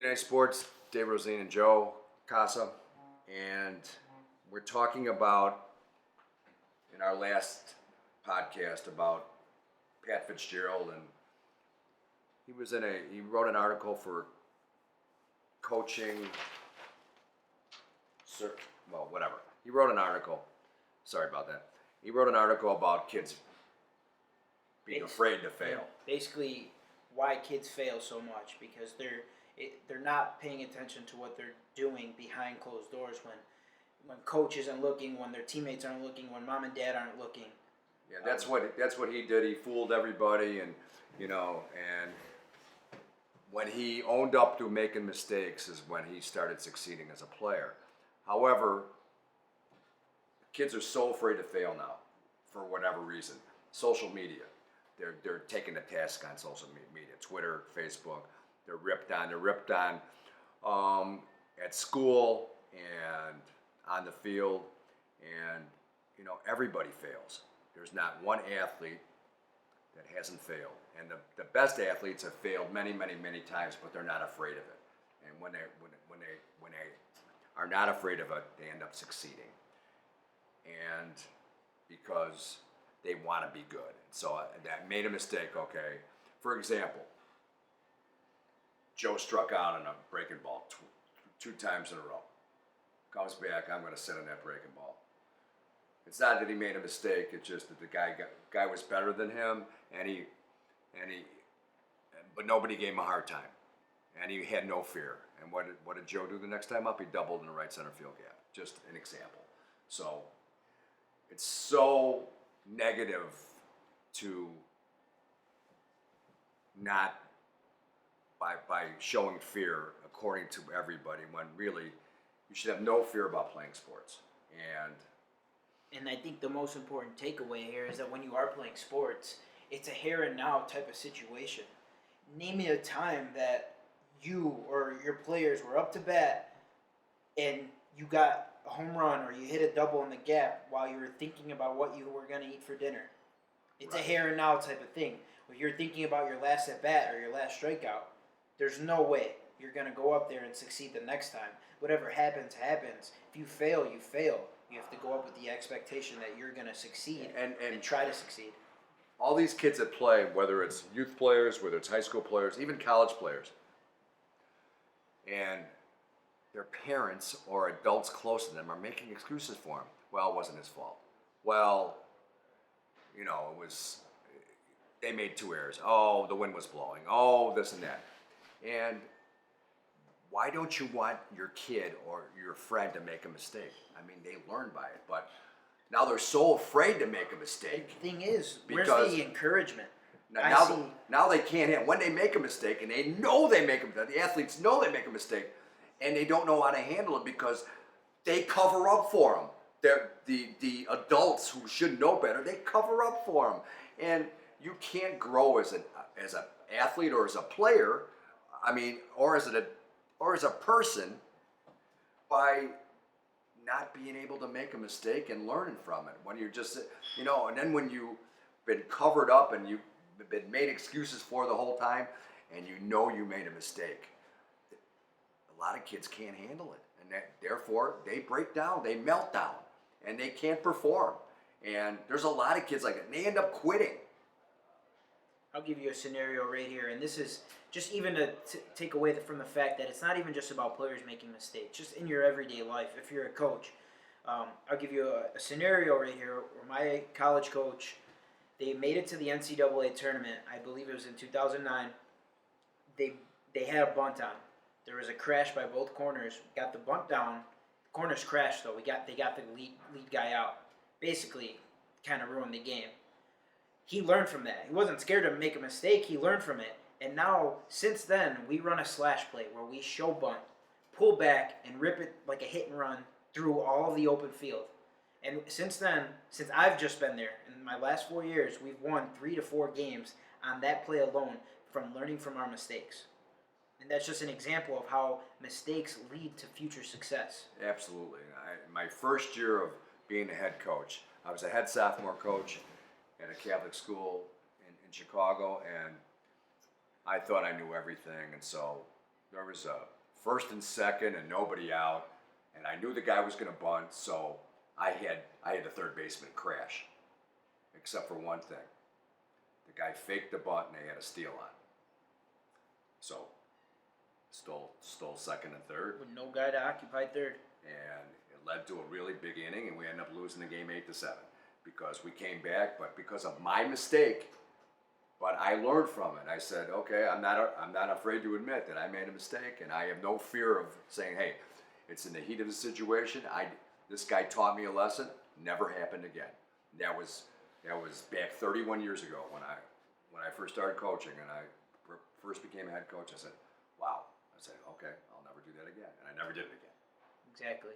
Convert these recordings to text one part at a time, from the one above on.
Day Sports, Dave, Rosene and Joey Casa, and we're talking about, in our last podcast, about Pat Fitzgerald, and he wrote an article for coaching, whatever. He wrote an article, sorry about that. He wrote an article about kids being afraid to fail. Basically, why kids fail so much, because they're not paying attention to what they're doing behind closed doors when coach isn't looking, when their teammates aren't looking, when mom and dad aren't looking. Yeah, that's what he did. He fooled everybody, and when he owned up to making mistakes is when he started succeeding as a player. However, kids are so afraid to fail now, for whatever reason. Social media, they're taking the task on social media, Twitter, Facebook. They're ripped on at school and on the field, and everybody fails. There's not one athlete that hasn't failed, and the best athletes have failed many, many, many times, but they're not afraid of it. And when they are not afraid of it, they end up succeeding, and because they want to be good. So that made a mistake. Okay, for example, Joe struck out on a breaking ball two times in a row. Comes back, I'm going to sit on that breaking ball. It's not that he made a mistake. It's just that the guy was better than him, but nobody gave him a hard time, and he had no fear. And what did Joe do the next time up? He doubled in the right center field gap. Just an example. So it's so negative to not by showing fear, according to everybody, when really you should have no fear about playing sports. And I think the most important takeaway here is that when you are playing sports, it's a here and now type of situation. Name me a time that you or your players were up to bat and you got a home run or you hit a double in the gap while you were thinking about what you were going to eat for dinner. It's right. A here and now type of thing. When you're thinking about your last at bat or your last strikeout, there's no way you're going to go up there and succeed the next time. Whatever happens, happens. If you fail, you fail. You have to go up with the expectation that you're going to succeed and try to succeed. All these kids that play, whether it's youth players, whether it's high school players, even college players, and their parents or adults close to them are making excuses for him. Well, it wasn't his fault. Well, it was, they made 2 errors. Oh, the wind was blowing. Oh, this and that. And why don't you want your kid or your friend to make a mistake? I mean, they learn by it, but now they're so afraid to make a mistake. The thing is, where's the encouragement? Now they can't hit. When they make a mistake, and they know they make a mistake, the athletes know they make a mistake, and they don't know how to handle it because they cover up for them. They're the adults who should know better, they cover up for them. And you can't grow as an athlete or as a player, or as a person, by not being able to make a mistake and learning from it. When you're just, and then when you've been covered up and you've been made excuses for the whole time, and you made a mistake, a lot of kids can't handle it, and therefore they break down, they melt down, and they can't perform. And there's a lot of kids like that, and they end up quitting. I'll give you a scenario right here, and this is just even to take away from the fact that it's not even just about players making mistakes, just in your everyday life. If you're a coach, I'll give you a scenario right here where my college coach, they made it to the NCAA tournament. I believe it was in 2009. They had a bunt on. There was a crash by both corners. Got the bunt down. The corners crashed though. They got the lead guy out. Basically, kind of ruined the game. He learned from that. He wasn't scared to make a mistake. He learned from it. And now, since then, we run a slash play where we show bunt, pull back, and rip it like a hit and run through all of the open field. And since then, since I've just been there, in my last 4 years, we've won 3 to 4 games on that play alone from learning from our mistakes. And that's just an example of how mistakes lead to future success. Absolutely. My first year of being a head coach, I was a head sophomore coach at a Catholic school in Chicago, and I thought I knew everything, and so there was a first and second and nobody out, and I knew the guy was going to bunt, so I had the third baseman crash, except for one thing. The guy faked the bunt and they had a steal on. So stole second and third. With no guy to occupy third. And it led to a really big inning, and we ended up losing the game 8-7 because we came back, but because of my mistake. But I learned from it. I said, okay, I'm not afraid to admit that I made a mistake, and I have no fear of saying, hey, it's in the heat of the situation. This guy taught me a lesson. Never happened again. That was back 31 years ago when I first started coaching, and I first became a head coach. I said, wow. I said, okay, I'll never do that again, and I never did it again. Exactly,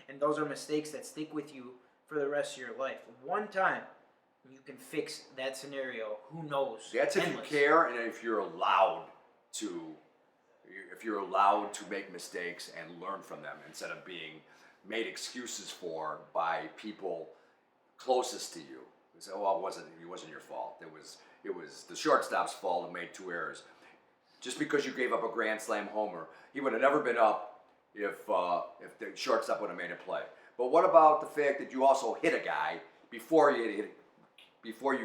and those are mistakes that stick with you for the rest of your life. One time, you can fix that scenario. Who knows? That's if you care, and if you're allowed to make mistakes and learn from them instead of being made excuses for by people closest to you. You say, "Oh, it wasn't your fault. It was the shortstop's fault who made 2 errors." Just because you gave up a grand slam homer, he would have never been up if the shortstop would have made a play. But what about the fact that you also hit a guy before you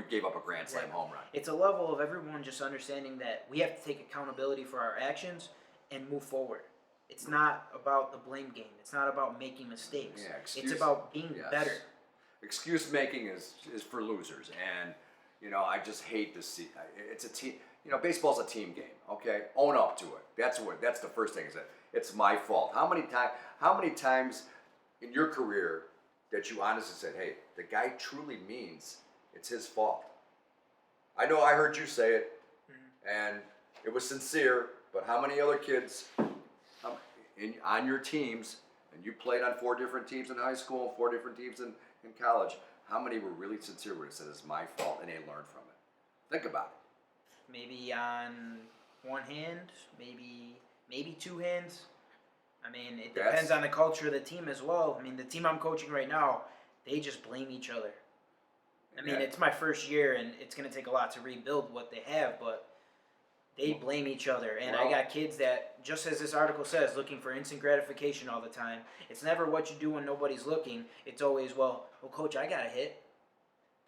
gave up a grand slam home run? It's a level of everyone just understanding that we have to take accountability for our actions and move forward. It's not about the blame game. It's not about making mistakes. Yeah, it's about being better. Excuse making is for losers, and I just hate to see. It's a team. Baseball's a team game. Okay, own up to it. That's the first thing. Is that it's my fault. How many times in your career that you honestly said, "Hey, the guy truly means it's his fault"? I know I heard you say it, and it was sincere. But how many other kids on your teams, and you played on 4 different teams in high school, 4 different teams in college, how many were really sincere when it said it's my fault and they learned from it? Think about it. Maybe on one hand, maybe 2 hands. I mean, it depends on the culture of the team as well. I mean, the team I'm coaching right now, they just blame each other. I mean, it's my first year, and it's going to take a lot to rebuild what they have, but they blame each other. And I got kids that, just as this article says, looking for instant gratification all the time. It's never what you do when nobody's looking. It's always, well, Coach, I got a hit.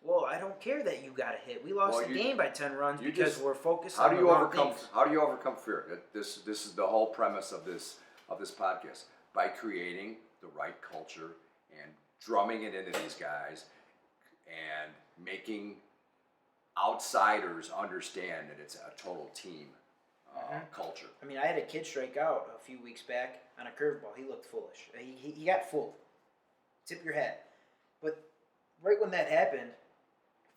Well, I don't care that you got a hit. We lost the game by 10 runs because we're focused on the wrong things. How do you overcome fear? This is the whole premise of this podcast. By creating the right culture and drumming it into these guys and making outsiders understand that it's a total team culture. I mean, I had a kid strike out a few weeks back on a curveball. He looked foolish. He got fooled. Tip your hat. But right when that happened,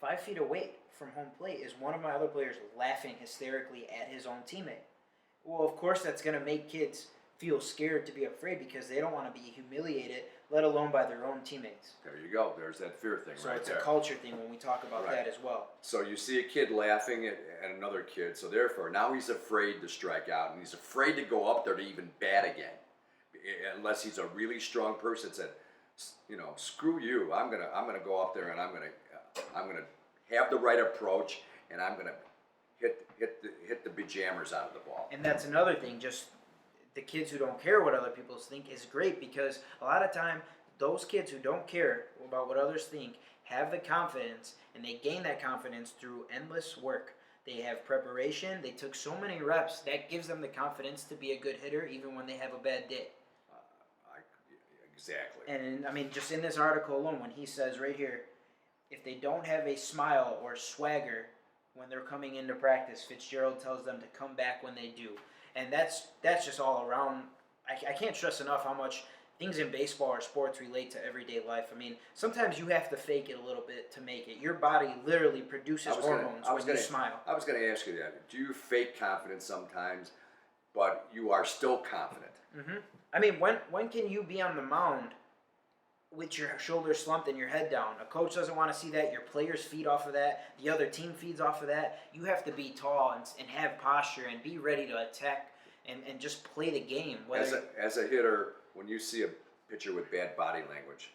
5 feet away from home plate is one of my other players laughing hysterically at his own teammate. Well, of course, that's going to make kids feel scared to be afraid because they don't want to be humiliated, let alone by their own teammates. There you go. There's that fear thing so right it's there. a culture thing when we talk about that as well. So you see a kid laughing at another kid, so therefore now he's afraid to strike out, and he's afraid to go up there to even bat again, unless he's a really strong person that said, screw you. I'm gonna go up there and I'm gonna have the right approach, and I'm gonna hit the bejammers out of the ball. And that's another thing. Just the kids who don't care what other people think is great, because a lot of time those kids who don't care about what others think have the confidence, and they gain that confidence through endless work. They have preparation. They took so many reps that gives them the confidence to be a good hitter even when they have a bad day. Exactly. And I mean, just in this article alone, when he says right here, if they don't have a smile or swagger when they're coming into practice, Fitzgerald tells them to come back when they do. And that's just all around. I can't stress enough how much things in baseball or sports relate to everyday life. I mean, sometimes you have to fake it a little bit to make it. Your body literally produces hormones when you smile. I was going to ask you that. Do you fake confidence sometimes, but you are still confident? Mm-hmm. I mean, when can you be on the mound with your shoulders slumped and your head down? A coach doesn't want to see that. Your players feed off of that. The other team feeds off of that. You have to be tall and have posture and be ready to attack and just play the game. As a hitter, when you see a pitcher with bad body language,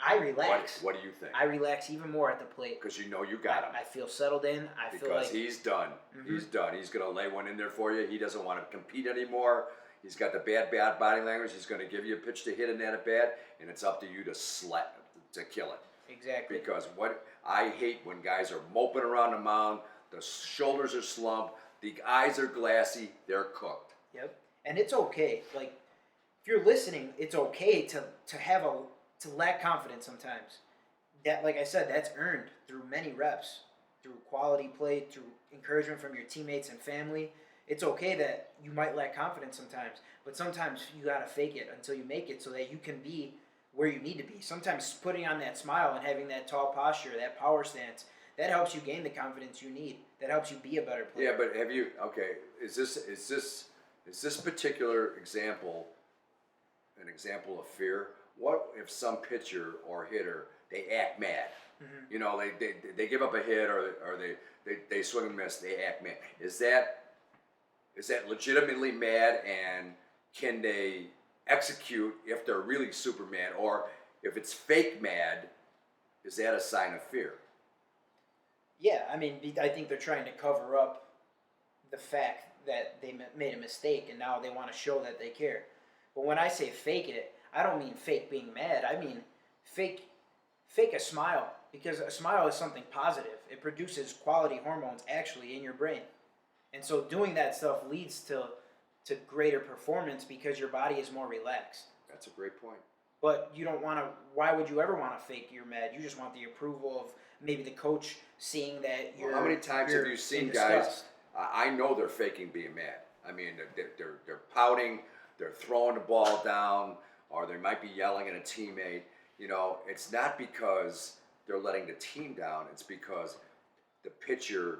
I relax. What do you think? I relax even more at the plate. Because you know you got him. I feel settled in. I feel like he's done. Mm-hmm. He's done. He's going to lay one in there for you. He doesn't want to compete anymore. He's got the bad body language. He's going to give you a pitch to hit in that at bat, and it's up to you to kill it. Exactly. Because what I hate when guys are moping around the mound, the shoulders are slumped, the eyes are glassy, they're cooked. Yep. And it's okay. Like, if you're listening, it's okay to lack confidence sometimes. That, like I said, that's earned through many reps, through quality play, through encouragement from your teammates and family. It's okay that you might lack confidence sometimes, but sometimes you gotta fake it until you make it so that you can be where you need to be. Sometimes putting on that smile and having that tall posture, that power stance, that helps you gain the confidence you need. That helps you be a better player. Yeah, but is this particular example an example of fear? What if some pitcher or hitter, they act mad? Mm-hmm. You know, they give up a hit or they swing and miss, they act mad. Is that legitimately mad, and can they execute if they're really super mad? Or if it's fake mad, is that a sign of fear? Yeah, I mean, I think they're trying to cover up the fact that they made a mistake and now they want to show that they care. But when I say fake it, I don't mean fake being mad. I mean fake a smile, because a smile is something positive. It produces quality hormones actually in your brain. And so doing that stuff leads to greater performance because your body is more relaxed. That's a great point. But you don't want to, why would you ever want to fake you're mad? You just want the approval of maybe the coach seeing that you're. Well, how many times have you seen guys, I know they're faking being mad. I mean, they're pouting, they're throwing the ball down, or they might be yelling at a teammate. You know, it's not because they're letting the team down, it's because the pitcher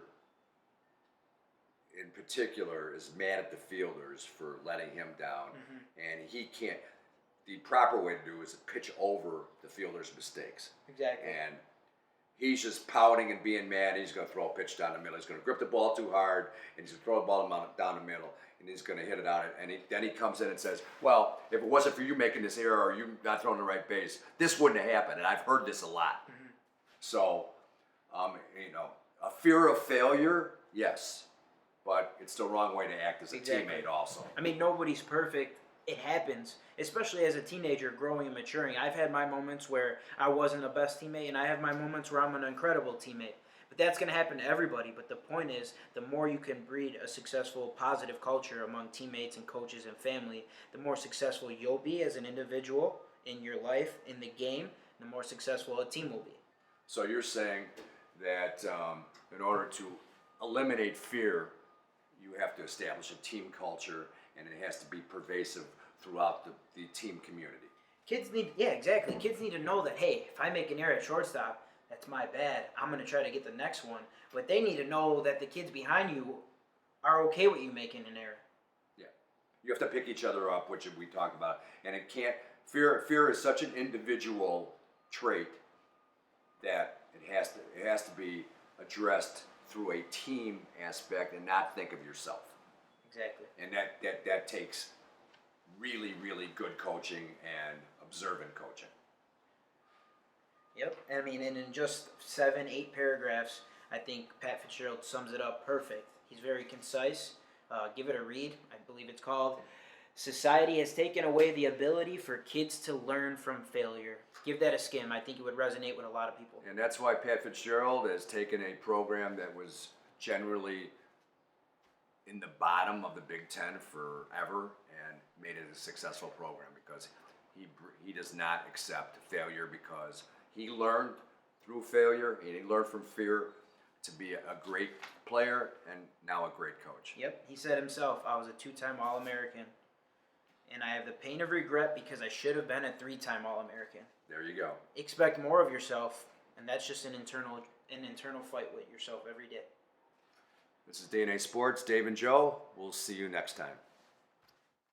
in particular is mad at the fielders for letting him down, and he can't. The proper way to do is to pitch over the fielder's mistakes. Exactly. And he's just pouting and being mad. He's going to throw a pitch down the middle. He's going to grip the ball too hard, and he's going to throw the ball down the middle, and he's going to hit it out. And then he comes in and says, well, if it wasn't for you making this error or you not throwing the right base, this wouldn't have happened. And I've heard this a lot. Mm-hmm. So, you know, a fear of failure, yes. But it's the wrong way to act as a teammate also. I mean, nobody's perfect. It happens, especially as a teenager growing and maturing. I've had my moments where I wasn't the best teammate, and I have my moments where I'm an incredible teammate. But that's going to happen to everybody. But the point is, the more you can breed a successful, positive culture among teammates and coaches and family, the more successful you'll be as an individual in your life, in the game, the more successful a team will be. So you're saying that in order to eliminate fear, you have to establish a team culture, and it has to be pervasive throughout the team community. Kids need to know that, hey, if I make an error at shortstop, that's my bad. I'm going to try to get the next one. But they need to know that the kids behind you are okay with you making an error. Yeah. You have to pick each other up, which we talk about. And it can't, fear is such an individual trait that it has to be addressed through a team aspect and not think of yourself. Exactly. And that takes really, really good coaching and observant coaching. Yep. I mean, and in just 7-8 paragraphs, I think Pat Fitzgerald sums it up perfect. He's very concise. Give it a read. I believe it's called Society Has Taken Away the Ability for Kids to Learn from Failure. Give that a skim. I think it would resonate with a lot of people. And that's why Pat Fitzgerald has taken a program that was generally in the bottom of the Big Ten forever and made it a successful program, because he does not accept failure, because he learned through failure and he learned from fear to be a great player and now a great coach. Yep, he said himself, I was a 2-time All-American, and I have the pain of regret because I should have been a 3-time All-American. There you go. Expect more of yourself, and that's just an internal fight with yourself every day. This is DNA Sports, Dave and Joe. We'll see you next time.